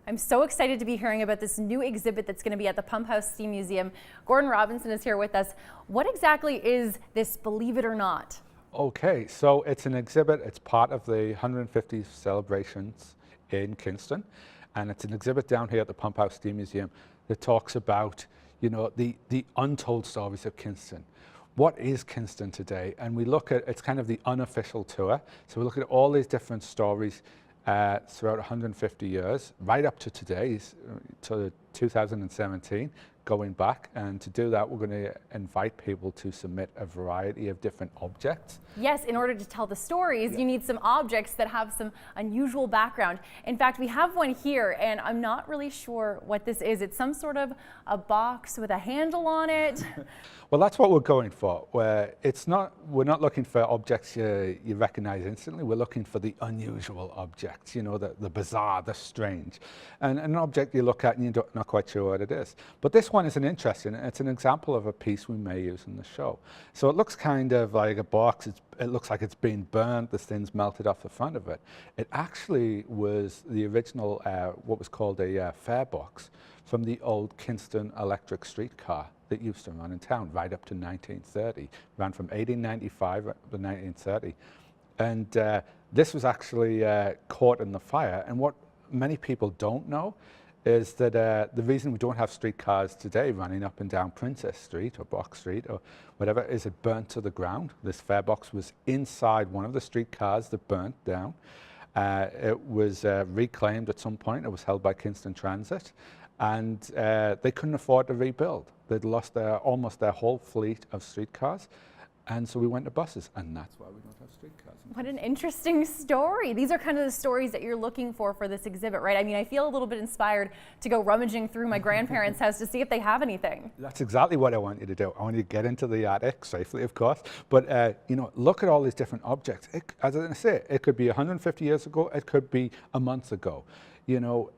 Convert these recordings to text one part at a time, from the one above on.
I'm so excited to be hearing about this new exhibit that's going to be at the Pump House Steam Museum. Gordon Robinson is here with us. What exactly is this, believe it or not? Okay, so it's an exhibit. It's part of the 150th celebrations in Kingston, and it's an exhibit down here at the Pump House Steam Museum that talks about, you know, the untold stories of Kingston. What is Kingston today? And we look at, it's kind of the unofficial tour. So we look at all these different stories throughout 150 years, right up to today, to 2017, going back. And to do that, we're going to invite people to submit a variety of different objects. Yes, in order to tell the stories, you need some objects that have some unusual background. In fact, we have one here, and I'm not really sure what this is. It's some sort of a box with a handle on it. Well, that's what we're going for. We're not looking for objects you recognize instantly. We're looking for the unusual objects, you know, the bizarre, the strange. And an object you look at and you're not quite sure what it is. But this one is it's an example of a piece we may use in the show. So it looks kind of like a box. It looks like it's been burned. The thing's melted off the front of it. It actually was the original, what was called a fare box from the old Kingston electric streetcar that used to run in town right up to 1930. Ran from 1895 to 1930. And this was actually caught in the fire. And what many people don't know is that the reason we don't have streetcars today running up and down Princess Street or Box Street or whatever is it burnt to the ground. This fare box was inside one of the streetcars that burnt down. It was reclaimed at some point. It was held by Kingston Transit, and they couldn't afford to rebuild. They'd lost almost their whole fleet of streetcars. And so we went to buses, and that's why we don't have streetcars. What an interesting story. These are kind of the stories that you're looking for this exhibit, right? I mean, I feel a little bit inspired to go rummaging through my grandparents' house to see if they have anything. That's exactly what I want you to do. I want you to get into the attic, safely, of course, but you know, look at all these different objects. As I say, it could be 150 years ago, it could be a month ago. You know,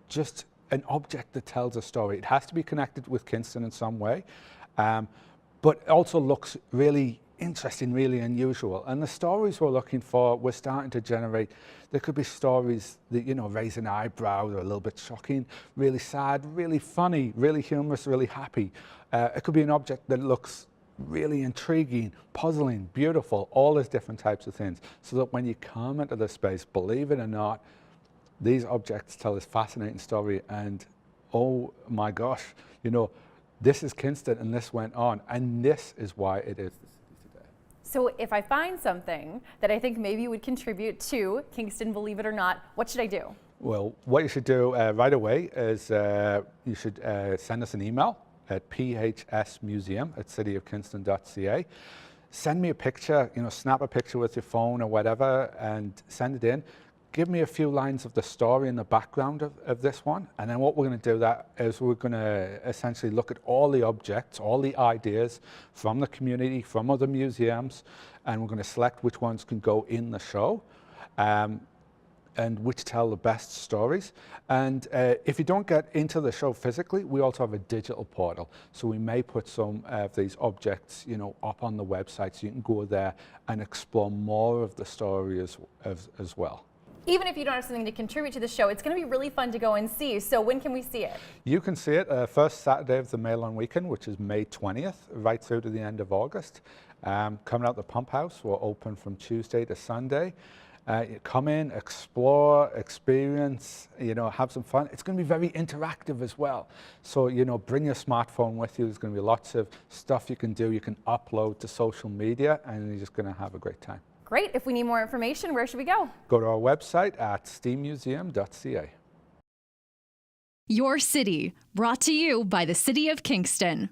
just an object that tells a story. It has to be connected with Kingston in some way. But it also looks really interesting, really unusual. And the stories we're looking for, we're starting to generate. There could be stories that, you know, raise an eyebrow, they're a little bit shocking, really sad, really funny, really humorous, really happy. It could be an object that looks really intriguing, puzzling, beautiful, all these different types of things. So that when you come into the space, believe it or not, these objects tell this fascinating story. And oh my gosh, you know, this is Kingston, and this went on, and this is why it is the city today. So if I find something that I think maybe would contribute to Kingston, believe it or not, what should I do? Well, what you should do right away is you should send us an email at phsmuseum@cityofkingston.ca. Send me a picture, you know, snap a picture with your phone or whatever, and send it in. Give me a few lines of the story in the background of this one, and then what we're going to do is we're going to essentially look at all the objects, all the ideas from the community, from other museums, and we're going to select which ones can go in the show, and which tell the best stories. And if you don't get into the show physically, we also have a digital portal, so we may put some of these objects, you know, up on the website, so you can go there and explore more of the story as well. Even if you don't have something to contribute to the show, it's going to be really fun to go and see. So when can we see it? You can see it first Saturday of the May-Long weekend, which is May 20th, right through to the end of August. Coming out the Pump House, we're open from Tuesday to Sunday. You come in, explore, experience, you know, have some fun. It's going to be very interactive as well. So, you know, bring your smartphone with you. There's going to be lots of stuff you can do. You can upload to social media, and you're just going to have a great time. Great. If we need more information, where should we go? Go to our website at steammuseum.ca. Your City, brought to you by the City of Kingston.